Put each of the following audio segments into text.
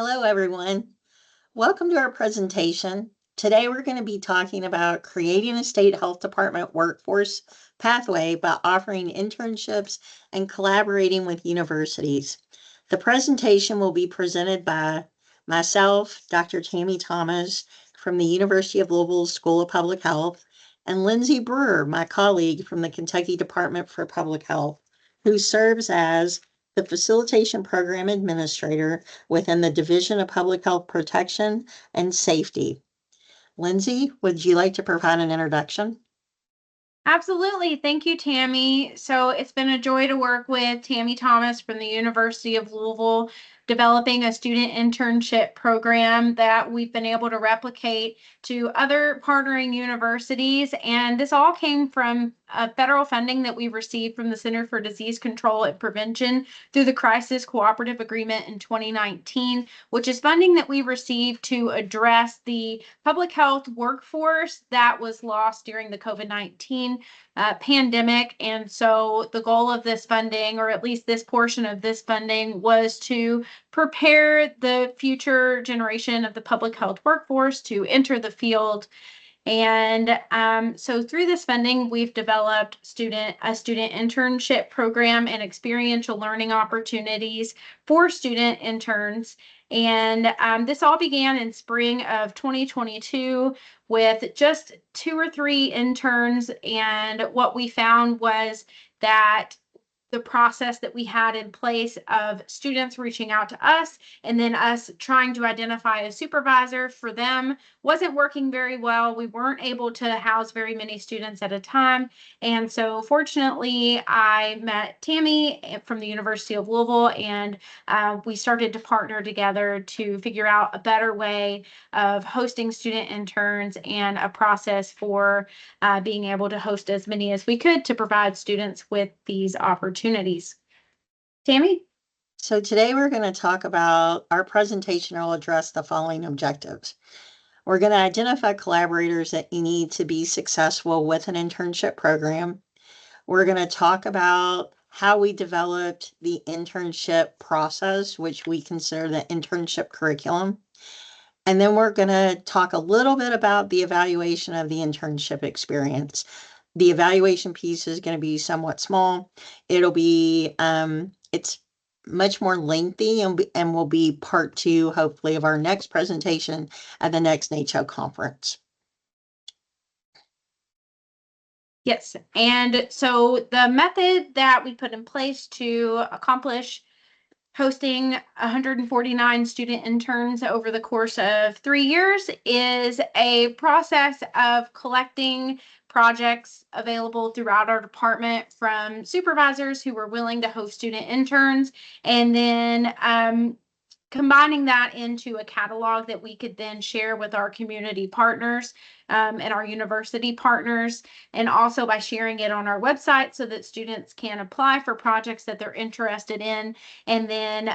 Hello, everyone. Welcome to our presentation. Today, we're going to be talking about creating a state health department workforce pathway by offering internships and collaborating with universities. The presentation will be presented by myself, Dr. Tammi Thomas from the University of Louisville School of Public Health, and Lindsey Brewer, my colleague from the Kentucky Department for Public Health, who serves as the Facilitation Program Administrator within the Division of Public Health Protection and Safety. Lindsey, would you like to provide an introduction? Absolutely. Thank you, Tammi. So it's been a joy to work with Tammi Thomas from the University of Louisville, developing a student internship program that we've been able to replicate to other partnering universities. And this all came from federal funding that we received from the Center for Disease Control and Prevention through the Crisis Cooperative Agreement in 2019, which is funding that we received to address the public health workforce that was lost during the COVID-19 pandemic. And so the goal of this funding, or at least this portion of this funding, was to prepare the future generation of the public health workforce to enter the field. And so through this funding, we've developed a student internship program and experiential learning opportunities for student interns. And this all began in spring of 2022 with just 2 or 3 interns. And what we found was that the process that we had in place of students reaching out to us and then us trying to identify a supervisor for them wasn't working very well. We weren't able to house very many students at a time. And so fortunately, I met Tammi from the University of Louisville, and we started to partner together to figure out a better way of hosting student interns and a process for being able to host as many as we could to provide students with these opportunities. Tammi? So today we're going to talk about our presentation will address the following objectives. We're going to identify collaborators that you need to be successful with an internship program. We're going to talk about how we developed the internship process, which we consider the internship curriculum. And then we're going to talk a little bit about the evaluation of the internship experience. The evaluation piece is going to be somewhat small. It'll be, it's much more lengthy and will be part 2, hopefully, of our next presentation at the next NAACHO conference. Yes. And so the method that we put in place to accomplish hosting 149 student interns over the course of 3 years is a process of collecting projects available throughout our department from supervisors who were willing to host student interns, and then combining that into a catalog that we could then share with our community partners and our university partners, and also by sharing it on our website so that students can apply for projects that they're interested in, and then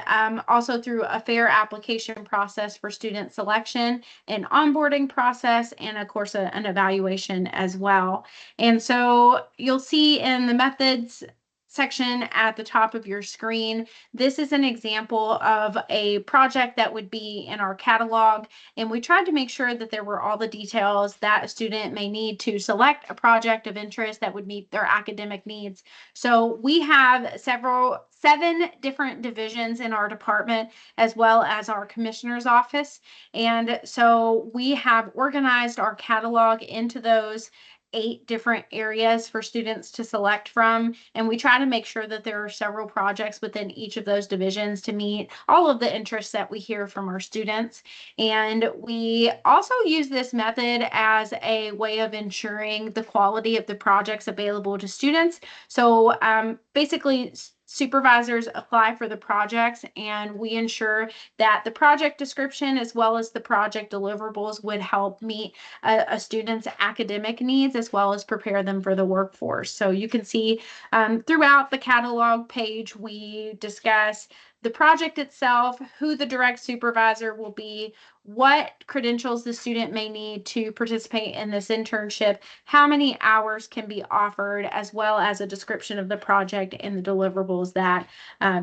also through a fair application process for student selection and onboarding process, and of course an evaluation as well. And so you'll see in the methods section at the top of your screen, this is an example of a project that would be in our catalog, and we tried to make sure that there were all the details that a student may need to select a project of interest that would meet their academic needs. So we have 7 different divisions in our department, as well as our commissioner's office. And so we have organized our catalog into those 8 different areas for students to select from. And we try to make sure that there are several projects within each of those divisions to meet all of the interests that we hear from our students. And we also use this method as a way of ensuring the quality of the projects available to students. So basically, supervisors apply for the projects, and we ensure that the project description as well as the project deliverables would help meet a student's academic needs as well as prepare them for the workforce. So you can see throughout the catalog page, we discuss the project itself, who the direct supervisor will be, what credentials the student may need to participate in this internship, how many hours can be offered, as well as a description of the project and the deliverables that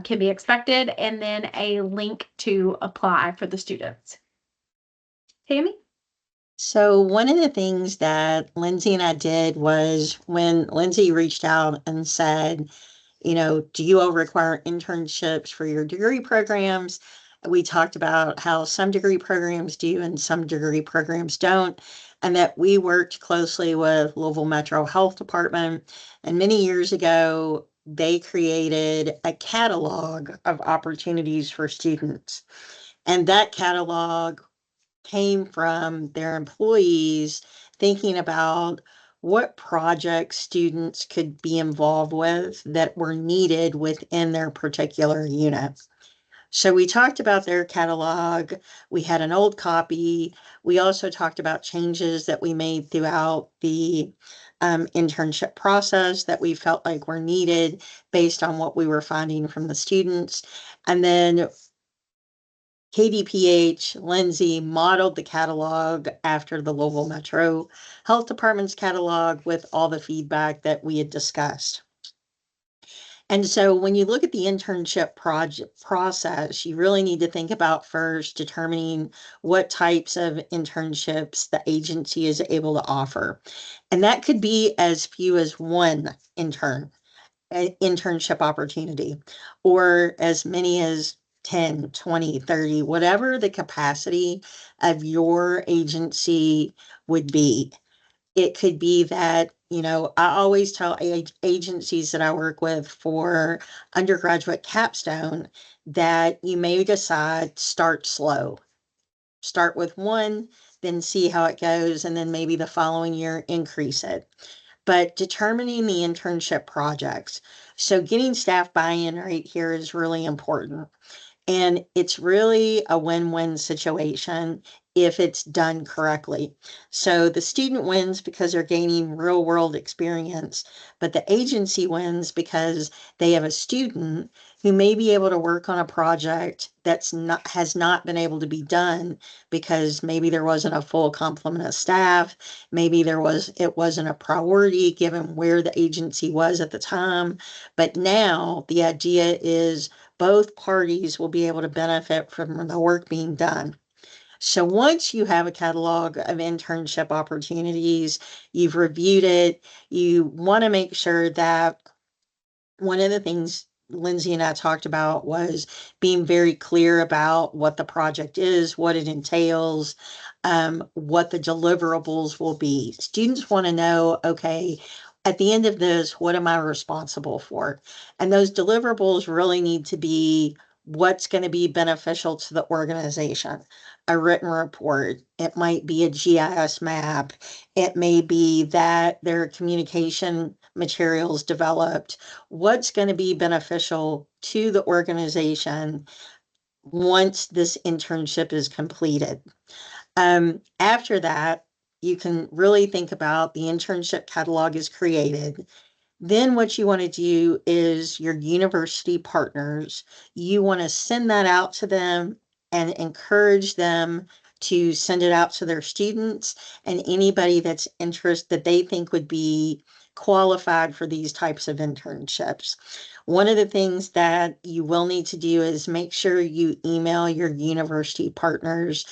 can be expected, and then a link to apply for the students. Tammi? So one of the things that Lindsey and I did was when Lindsey reached out and said, do you all require internships for your degree programs? We talked about how some degree programs do and some degree programs don't, and that we worked closely with Louisville Metro Health Department. And many years ago, they created a catalog of opportunities for students. And that catalog came from their employees thinking about what projects students could be involved with that were needed within their particular unit. So we talked about their catalog. We had an old copy. We also talked about changes that we made throughout the internship process that we felt like were needed based on what we were finding from the students. And then KDPH, Lindsey modeled the catalog after the Louisville Metro Health Department's catalog with all the feedback that we had discussed. And so when you look at the internship project process, you really need to think about first determining what types of internships the agency is able to offer. And that could be as few as one internship opportunity, or as many as 10, 20, 30, whatever the capacity of your agency would be. It could be that, I always tell agencies that I work with for undergraduate capstone that you may decide start slow. Start with one, then see how it goes, and then maybe the following year increase it. But determining the internship projects. So getting staff buy-in right here is really important. And it's really a win-win situation if it's done correctly. So the student wins because they're gaining real world experience, but the agency wins because they have a student who may be able to work on a project has not been able to be done because maybe there wasn't a full complement of staff, maybe it wasn't a priority given where the agency was at the time. But now the idea is both parties will be able to benefit from the work being done. So once you have a catalog of internship opportunities, you've reviewed it, you want to make sure that one of the things Lindsey and I talked about was being very clear about what the project is, what it entails, what the deliverables will be. Students want to know, okay, at the end of this, what am I responsible for? And those deliverables really need to be what's going to be beneficial to the organization. A written report, it might be a GIS map, it may be that there are communication materials developed. What's going to be beneficial to the organization once this internship is completed? After that, you can really think about the internship catalog is created. Then what you want to do is your university partners, you want to send that out to them and encourage them to send it out to their students and anybody that's interested that they think would be qualified for these types of internships. One of the things that you will need to do is make sure you email your university partners.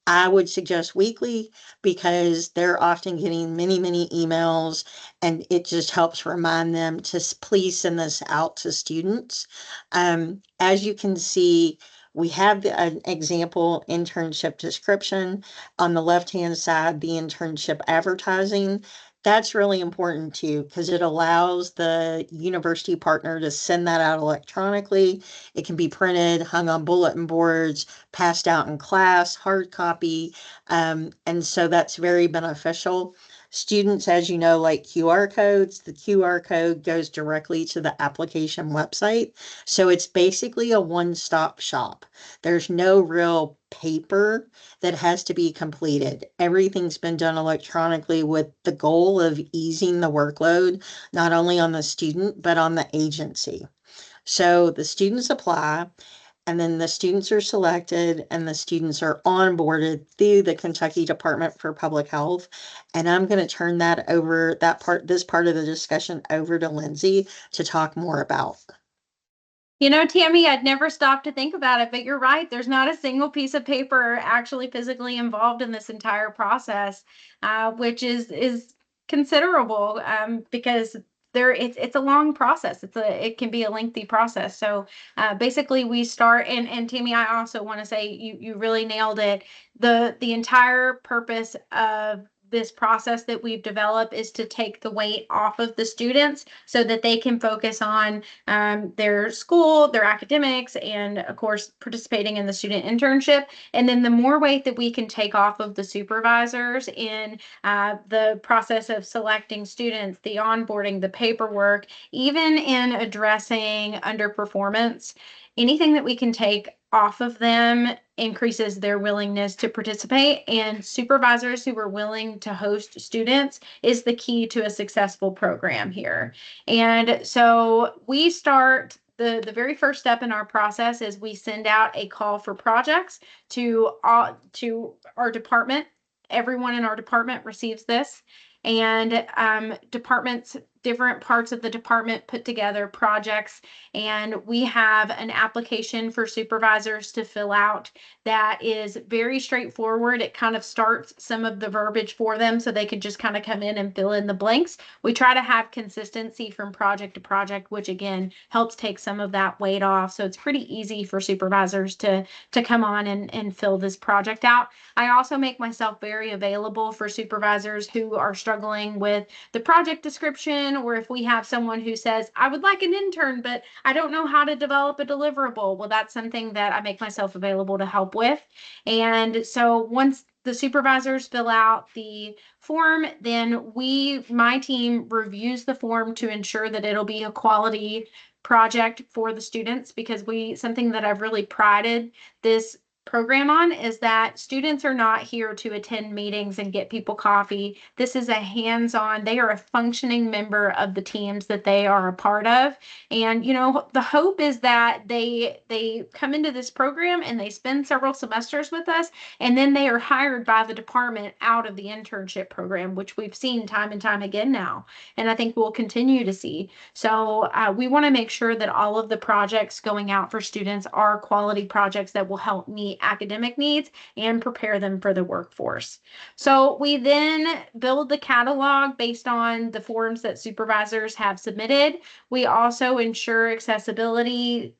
I would suggest weekly because they're often getting many, many emails, and it just helps remind them to please send this out to students. As you can see, we have an example internship description. On the left-hand side, the internship advertising. That's really important too, because it allows the university partner to send that out electronically. It can be printed, hung on bulletin boards, passed out in class, hard copy. And so that's very beneficial. Students, as you know, like QR codes. The QR code goes directly to the application website. So it's basically a one-stop shop. There's no real paper that has to be completed. Everything's been done electronically with the goal of easing the workload, not only on the student, but on the agency. So the students apply. and then the students are selected and the students are onboarded through the Kentucky Department for Public Health. And I'm going to turn this part of the discussion over to Lindsey to talk more about. Tammi, I'd never stopped to think about it, but you're right. There's not a single piece of paper actually physically involved in this entire process, which is considerable, because it's a long process. It can be a lengthy process. So basically, we start, and Tammi, I also want to say you really nailed it. The entire purpose of this process that we've developed is to take the weight off of the students so that they can focus on their school, their academics, and of course, participating in the student internship. And then the more weight that we can take off of the supervisors in the process of selecting students, the onboarding, the paperwork, even in addressing underperformance, anything that we can take off of them increases their willingness to participate. And supervisors who are willing to host students is the key to a successful program here. And so we start the very first step in our process is we send out a call for projects to our department. Everyone in our department receives this, and departments, different parts of the department put together projects, and we have an application for supervisors to fill out that is very straightforward. It kind of starts some of the verbiage for them so they can just kind of come in and fill in the blanks. We try to have consistency from project to project, which again helps take some of that weight off. So it's pretty easy for supervisors to come on and fill this project out. I also make myself very available for supervisors who are struggling with the project description, or if we have someone who says, I would like an intern, but I don't know how to develop a deliverable. Well, that's something that I make myself available to help with. And so once the supervisors fill out the form, then my team reviews the form to ensure that it'll be a quality project for the students, because something that I've really prided this program on is that students are not here to attend meetings and get people coffee. This is a hands-on, they are a functioning member of the teams that they are a part of. And the hope is that they come into this program and they spend several semesters with us, and then they are hired by the department out of the internship program, which we've seen time and time again now, and I think we'll continue to see. So we want to make sure that all of the projects going out for students are quality projects that will help meet academic needs and prepare them for the workforce. So we then build the catalog based on the forms that supervisors have submitted. We also ensure accessibility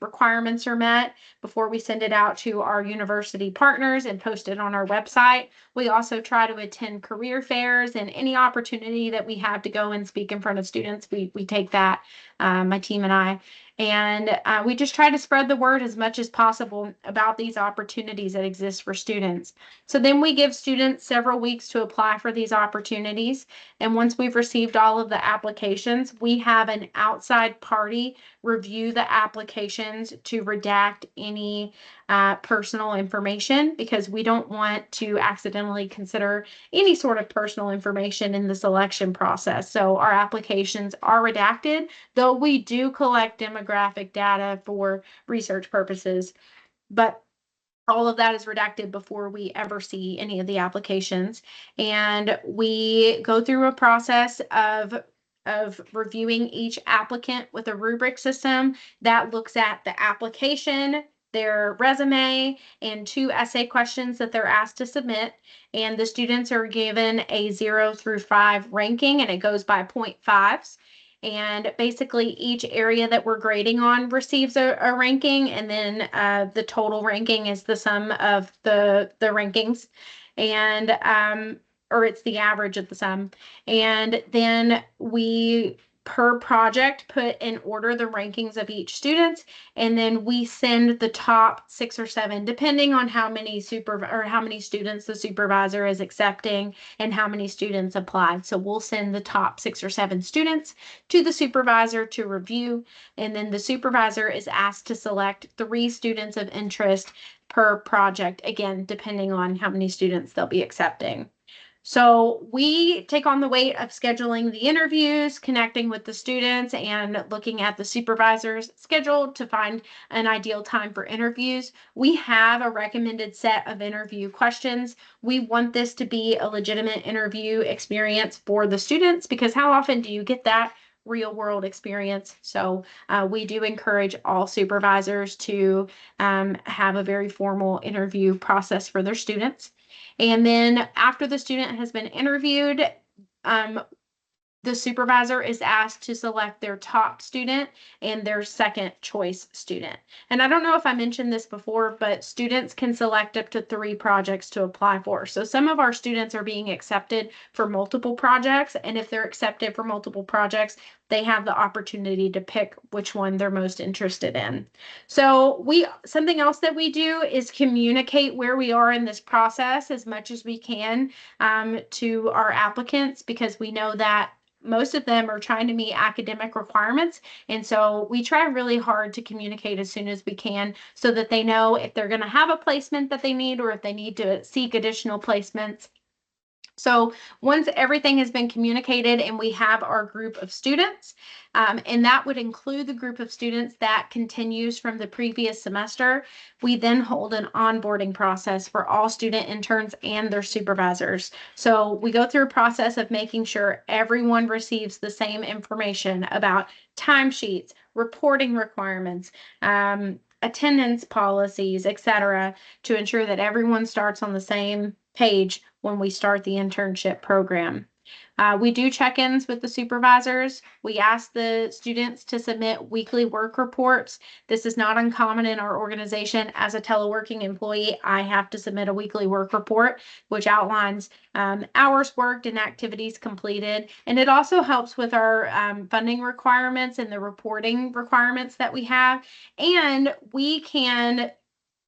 requirements are met before we send it out to our university partners and post it on our website. We also try to attend career fairs, and any opportunity that we have to go and speak in front of students, we take that, my team and I. And we just try to spread the word as much as possible about these opportunities that exist for students. So then we give students several weeks to apply for these opportunities. And once we've received all of the applications, we have an outside party review the applications to redact any personal information, because we don't want to accidentally consider any sort of personal information in the selection process. So our applications are redacted, though we do collect demographic data for research purposes. But all of that is redacted before we ever see any of the applications. And we go through a process of reviewing each applicant with a rubric system that looks at the application, their resume, and 2 essay questions that they're asked to submit. And the students are given a 0 through 5 ranking, and it goes by 0.5s. And basically each area that we're grading on receives a ranking, and then the total ranking is the sum of the rankings, and or it's the average of the sum. And then we, per project, put in order the rankings of each student, and then we send the top 6 or 7, depending on how many students the supervisor is accepting and how many students applied. So we'll send the top 6 or 7 students to the supervisor to review, and then the supervisor is asked to select 3 students of interest per project, again, depending on how many students they'll be accepting. So we take on the weight of scheduling the interviews, connecting with the students, and looking at the supervisor's schedule to find an ideal time for interviews. We have a recommended set of interview questions. We want this to be a legitimate interview experience for the students, because how often do you get that real world experience? So we do encourage all supervisors to have a very formal interview process for their students. And then after the student has been interviewed, um, the supervisor is asked to select their top student and their second choice student. And I don't know if I mentioned this before, but students can select up to 3 projects to apply for. So some of our students are being accepted for multiple projects. And if they're accepted for multiple projects, they have the opportunity to pick which one they're most interested in. So something else that we do is communicate where we are in this process as much as we can to our applicants, because we know that most of them are trying to meet academic requirements. And so we try really hard to communicate as soon as we can so that they know if they're going to have a placement that they need or if they need to seek additional placements. So once everything has been communicated and we have our group of students, and that would include the group of students that continues from the previous semester, we then hold an onboarding process for all student interns and their supervisors. So we go through a process of making sure everyone receives the same information about timesheets, reporting requirements, attendance policies, etc., to ensure that everyone starts on the same page when we start the internship program. We do check-ins with the supervisors. We ask the students to submit weekly work reports. This is not uncommon in our organization. As a teleworking employee, I have to submit a weekly work report, which outlines hours worked and activities completed. And it also helps with our funding requirements and the reporting requirements that we have. And we can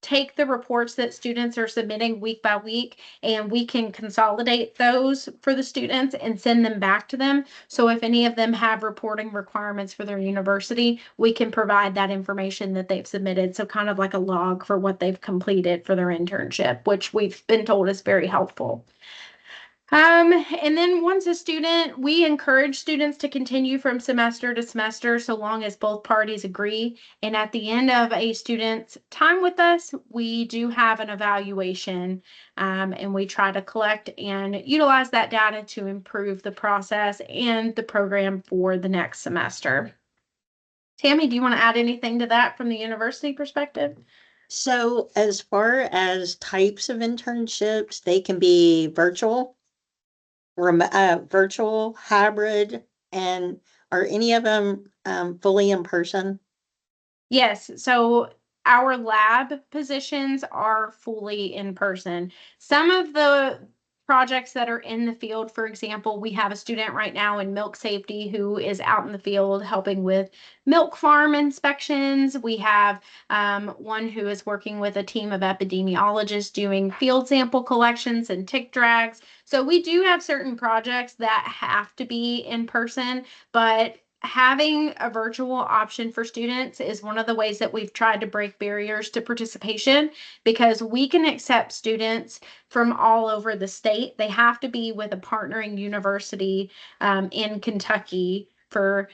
take the reports that students are submitting week by week, and we can consolidate those for the students and send them back to them. So if any of them have reporting requirements for their university, we can provide that information that they've submitted. So kind of like a log for what they've completed for their internship, which we've been told is very helpful. And then once a student, we encourage students to continue from semester to semester so long as both parties agree. And at the end of a student's time with us, we do have an evaluation, and we try to collect and utilize that data to improve the process and the program for the next semester. Tammi, do you want to add anything to that from the university perspective? So as far as types of internships, they can be virtual, hybrid, and are any of them fully in person? Yes, so our lab positions are fully in person. Some of the projects that are in the field, for example, we have a student right now in milk safety who is out in the field helping with milk farm inspections. We have one who is working with a team of epidemiologists doing field sample collections and tick drags. So we do have certain projects that have to be in person, but having a virtual option for students is one of the ways that we've tried to break barriers to participation, because we can accept students from all over the state. They have to be with a partnering university in Kentucky for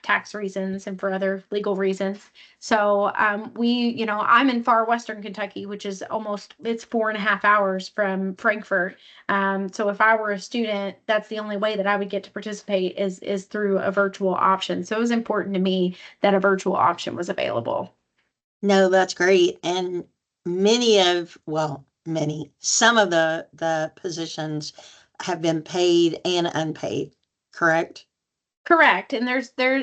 tax reasons and for other legal reasons. So I'm in far Western Kentucky, which is it's 4.5 hours from Frankfort. So if I were a student, that's the only way that I would get to participate is through a virtual option. So it was important to me that a virtual option was available. No, that's great. And some of the positions have been paid and unpaid, correct? Correct. And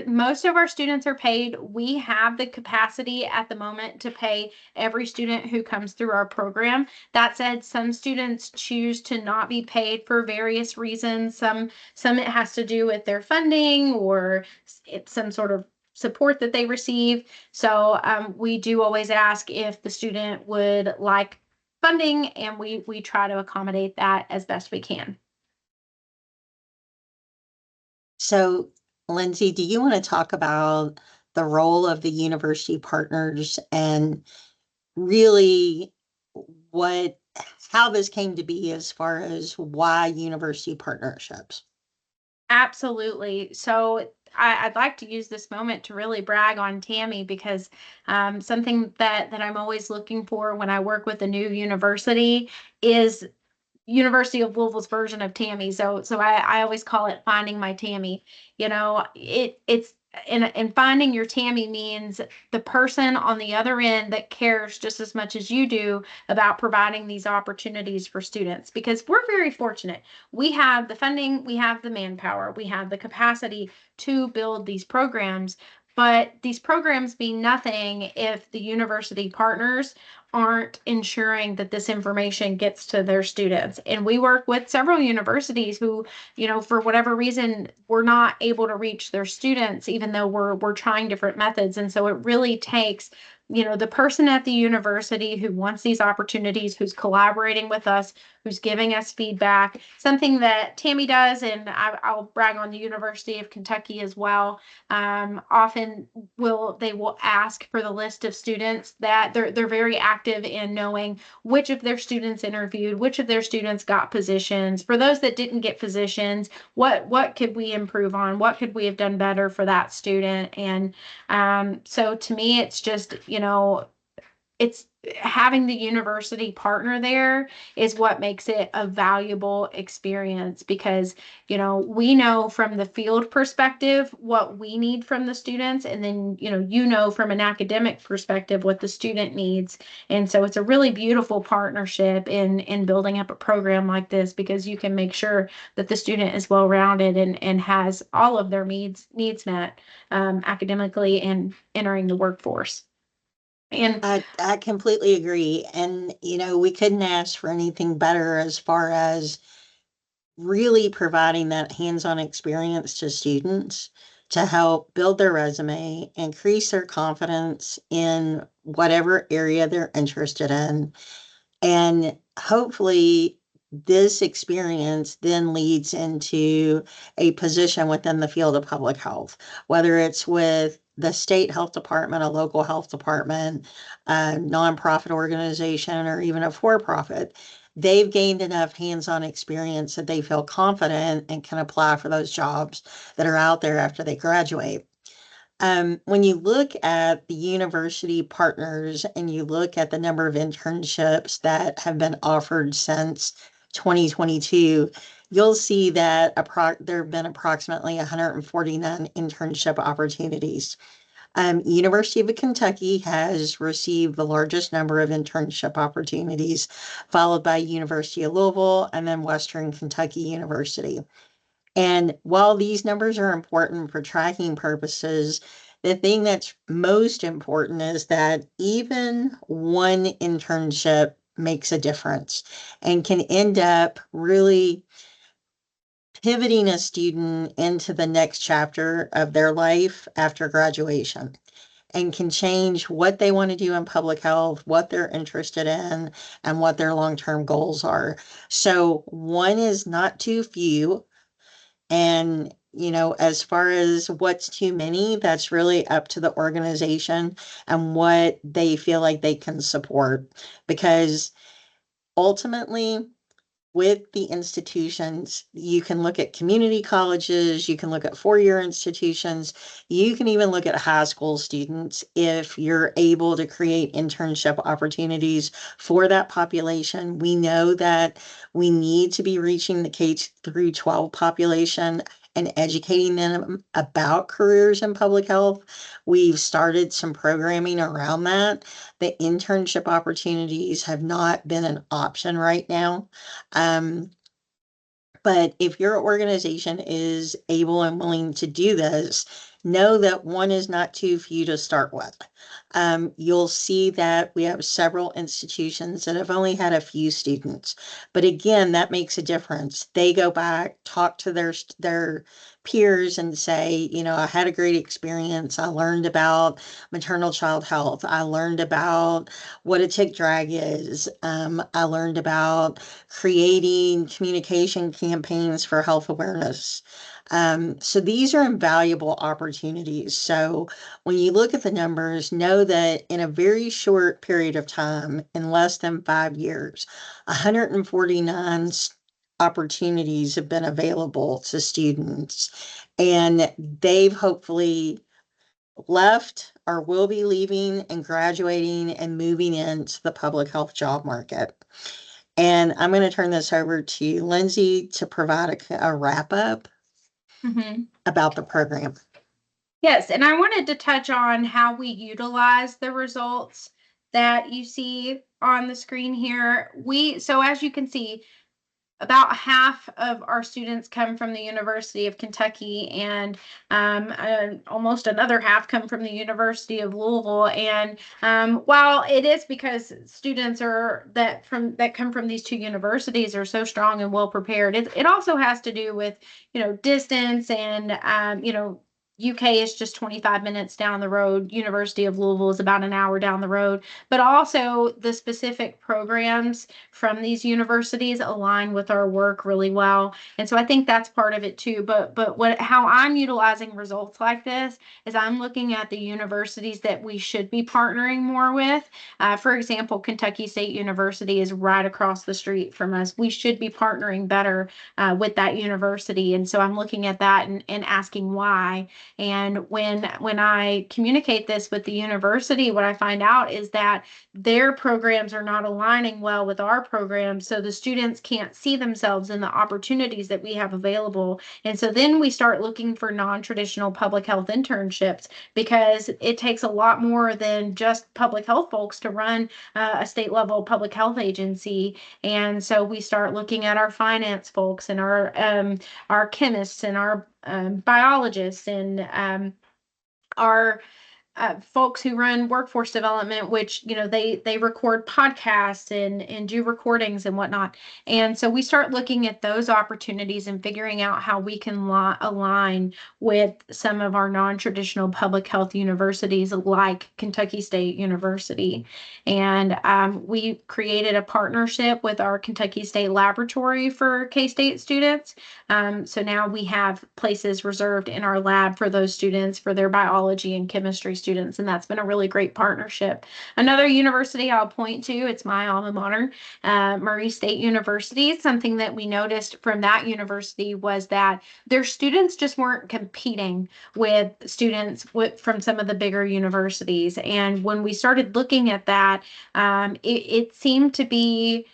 most of our students are paid. We have the capacity at the moment to pay every student who comes through our program. That said, some students choose to not be paid for various reasons. Some it has to do with their funding or it's some sort of support that they receive. So we do always ask if the student would like funding, and we try to accommodate that as best we can. So, Lindsey, do you want to talk about the role of the university partners and really what how this came to be as far as why university partnerships. Absolutely. So I'd like to use this moment to really brag on Tammi because something that I'm always looking for when I work with a new university is University of Louisville's version of Tammi. So I always call it finding my Tammi. You know, it's and finding your Tammi means the person on the other end that cares just as much as you do about providing these opportunities for students, because we're very fortunate. We have the funding, we have the manpower, we have the capacity to build these programs. But these programs mean nothing if the university partners aren't ensuring that this information gets to their students. And we work with several universities who, for whatever reason, we're not able to reach their students, even though we're trying different methods. And so it really takes, the person at the university who wants these opportunities, who's collaborating with us, who's giving us feedback. Something that Tammi does, and I'll brag on the University of Kentucky as well. Often they will ask for the list of students that they're very active in knowing which of their students interviewed, which of their students got positions. For those that didn't get positions, what could we improve on? What could we have done better for that student? And so to me, it's just, it's having the university partner there is what makes it a valuable experience, because we know from the field perspective what we need from the students, and then from an academic perspective what the student needs. And so it's a really beautiful partnership in building up a program like this, because you can make sure that the student is well rounded and has all of their needs met, academically and entering the workforce. And I completely agree. And, we couldn't ask for anything better as far as really providing that hands-on experience to students to help build their resume, increase their confidence in whatever area they're interested in. And hopefully, this experience then leads into a position within the field of public health, whether it's with the state health department, a local health department, a nonprofit organization, or even a for profit. They've gained enough hands on experience that they feel confident and can apply for those jobs that are out there after they graduate. When you look at the university partners and you look at the number of internships that have been offered since 2022, you'll see that there have been approximately 149 internship opportunities. University of Kentucky has received the largest number of internship opportunities, followed by University of Louisville and then Western Kentucky University. And while these numbers are important for tracking purposes, the thing that's most important is that even one internship makes a difference and can end up really pivoting a student into the next chapter of their life after graduation, and can change what they want to do in public health, what they're interested in, and what their long term goals are. So, one is not too few. And, as far as what's too many, that's really up to the organization and what they feel like they can support. Because ultimately, with the institutions, you can look at community colleges, you can look at four-year institutions, you can even look at high school students. If you're able to create internship opportunities for that population, we know that we need to be reaching the K through 12 population and educating them about careers in public health. We've started some programming around that. The internship opportunities have not been an option right now. um, but if your organization is able and willing to do this, know that one is not too few to start with. You'll see that we have several institutions that have only had a few students, but again, that makes a difference. They go back, talk to their peers, and say, I had a great experience. I learned about maternal child health. I learned about what a tick drag is. I learned about creating communication campaigns for health awareness. So these are invaluable opportunities. So when you look at the numbers, know that in a very short period of time, in less than 5 years, 149 opportunities have been available to students, and they've hopefully left or will be leaving and graduating and moving into the public health job market. And I'm going to turn this over to Lindsey to provide a wrap up about the program. Yes, and I wanted to touch on how we utilize the results that you see on the screen here. So as you can see, about half of our students come from the University of Kentucky, and almost another half come from the University of Louisville. And while it is because students that come from these two universities are so strong and well prepared, it also has to do with distance and UK is just 25 minutes down the road. University of Louisville is about an hour down the road, but also the specific programs from these universities align with our work really well. And so I think that's part of it too. But how I'm utilizing results like this is I'm looking at the universities that we should be partnering more with. For example, Kentucky State University is right across the street from us. We should be partnering better with that university. And so I'm looking at that and asking why. And when I communicate this with the university, what I find out is that their programs are not aligning well with our programs. So the students can't see themselves in the opportunities that we have available. And so then we start looking for non-traditional public health internships, because it takes a lot more than just public health folks to run a state level public health agency. And so we start looking at our finance folks and our chemists and our biologists and our folks who run workforce development, which they record podcasts and do recordings and whatnot. And so we start looking at those opportunities and figuring out how we can align with some of our non-traditional public health universities like Kentucky State University. And we created a partnership with our Kentucky State Laboratory for K-State students. So now we have places reserved in our lab for those students for their biology and chemistry students, and that's been a really great partnership. Another university I'll point to, it's my alma mater, Murray State University. Something that we noticed from that university was that their students just weren't competing with students from some of the bigger universities. And when we started looking at that, it seemed to be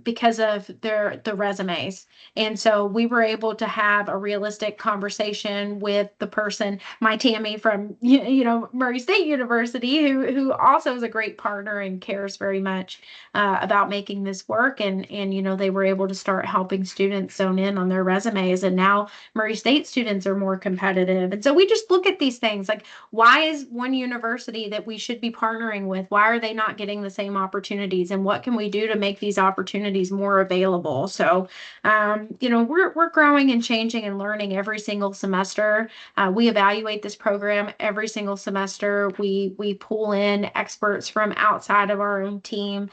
because of the resumes. And so we were able to have a realistic conversation with the person, my Tammi from Murray State University, who also is a great partner and cares very much about making this work. And they were able to start helping students zone in on their resumes. And now Murray State students are more competitive. And so we just look at these things like, why is one university that we should be partnering with, why are they not getting the opportunities, and what can we do to make these opportunities more available? So, we're growing and changing and learning every single semester. We evaluate this program every single semester. We pull in experts from outside of our own team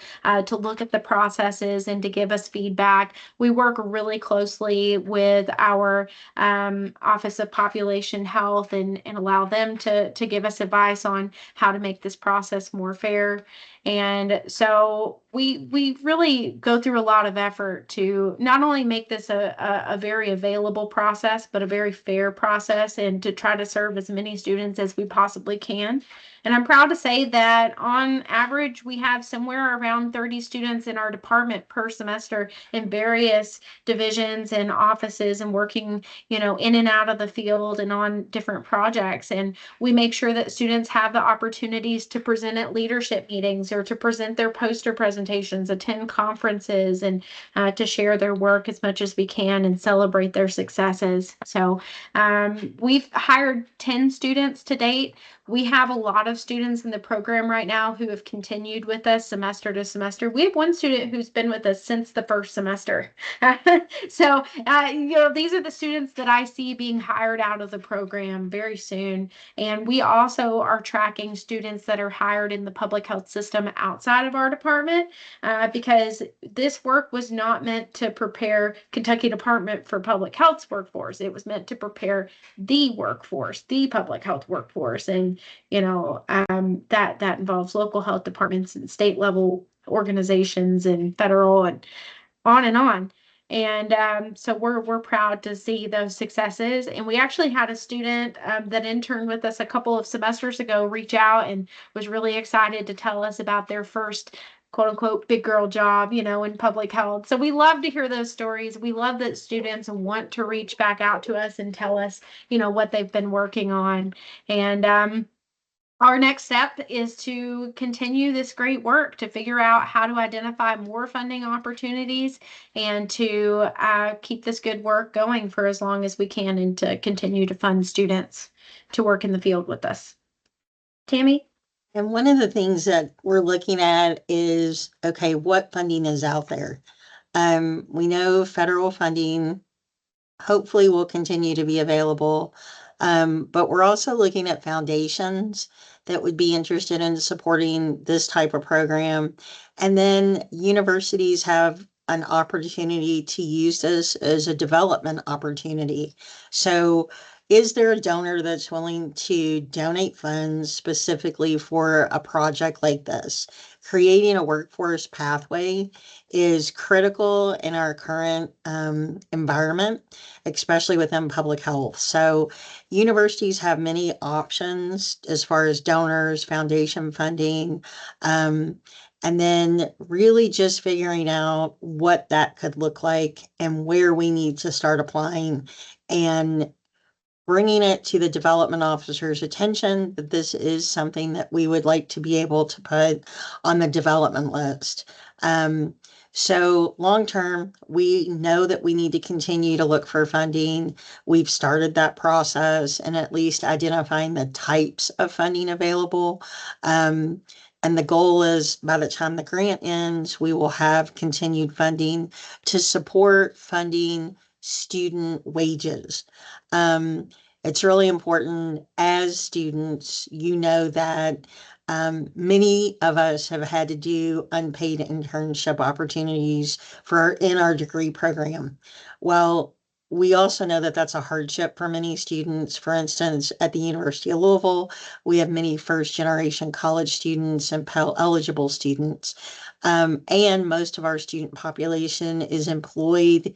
to look at the processes and to give us feedback. We work really closely with our Office of Population Health and allow them to give us advice on how to make this process more fair. And so we really go through a lot of effort to not only make this a very available process, but a very fair process, and to try to serve as many students as we possibly can. And I'm proud to say that on average, we have somewhere around 30 students in our department per semester in various divisions and offices and working, in and out of the field and on different projects. And we make sure that students have the opportunities to present at leadership meetings or to present their poster presentations, attend conferences, and to share their work as much as we can and celebrate their successes. So we've hired 10 students to date. We have a lot of students in the program right now who have continued with us semester to semester. We have one student who's been with us since the first semester. So, these are the students that I see being hired out of the program very soon. And we also are tracking students that are hired in the public health system system outside of our department, because this work was not meant to prepare Kentucky Department for Public Health's workforce. It was meant to prepare the workforce, the public health workforce. And, that involves local health departments and state level organizations and federal and on and on. And so we're proud to see those successes. And we actually had a student that interned with us a couple of semesters ago reach out and was really excited to tell us about their first quote unquote big girl job, in public health. So we love to hear those stories. We love that students want to reach back out to us and tell us, what they've been working on. And our next step is to continue this great work to figure out how to identify more funding opportunities and to keep this good work going for as long as we can and to continue to fund students to work in the field with us. Tammi? And one of the things that we're looking at is, okay, what funding is out there? We know federal funding hopefully will continue to be available. But we're also looking at foundations that would be interested in supporting this type of program. And then universities have an opportunity to use this as a development opportunity. So is there a donor that's willing to donate funds specifically for a project like this? Creating a workforce pathway is critical in our current environment, especially within public health. So universities have many options as far as donors, foundation funding, and then really just figuring out what that could look like and where we need to start applying and bringing it to the development officer's attention that this is something that we would like to be able to put on the development list. So long term, we know that we need to continue to look for funding. We've started that process and at least identifying the types of funding available. And the goal is by the time the grant ends, we will have continued funding to support funding student wages. It's really important as students, that many of us have had to do unpaid internship opportunities in our degree program. Well, we also know that that's a hardship for many students. For instance, at the University of Louisville, we have many first generation college students and Pell eligible students. And most of our student population is employed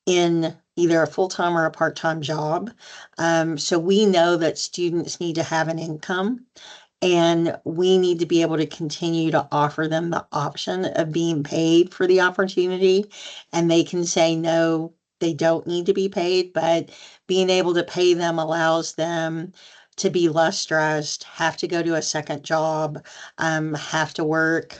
in either a full-time or a part-time job. So we know that students need to have an income and we need to be able to continue to offer them the option of being paid for the opportunity. And they can say, no, they don't need to be paid, but being able to pay them allows them to be less stressed, have to go to a second job, have to work,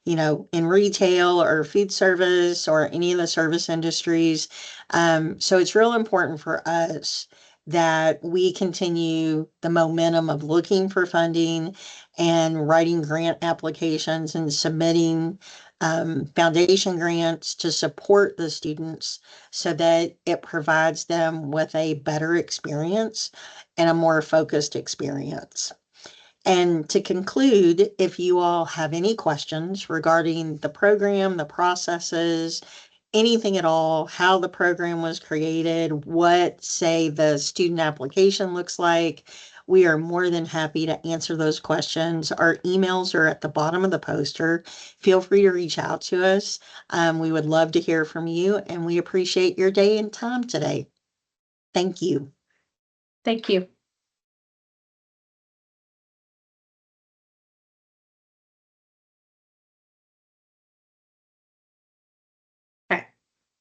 in retail or food service or any of the service industries. So it's real important for us that we continue the momentum of looking for funding and writing grant applications and submitting foundation grants to support the students so that it provides them with a better experience and a more focused experience. And to conclude, if you all have any questions regarding the program, the processes, anything at all, how the program was created, what, say, the student application looks like, we are more than happy to answer those questions. Our emails are at the bottom of the poster. Feel free to reach out to us. We would love to hear from you, and we appreciate your day and time today. Thank you. Thank you.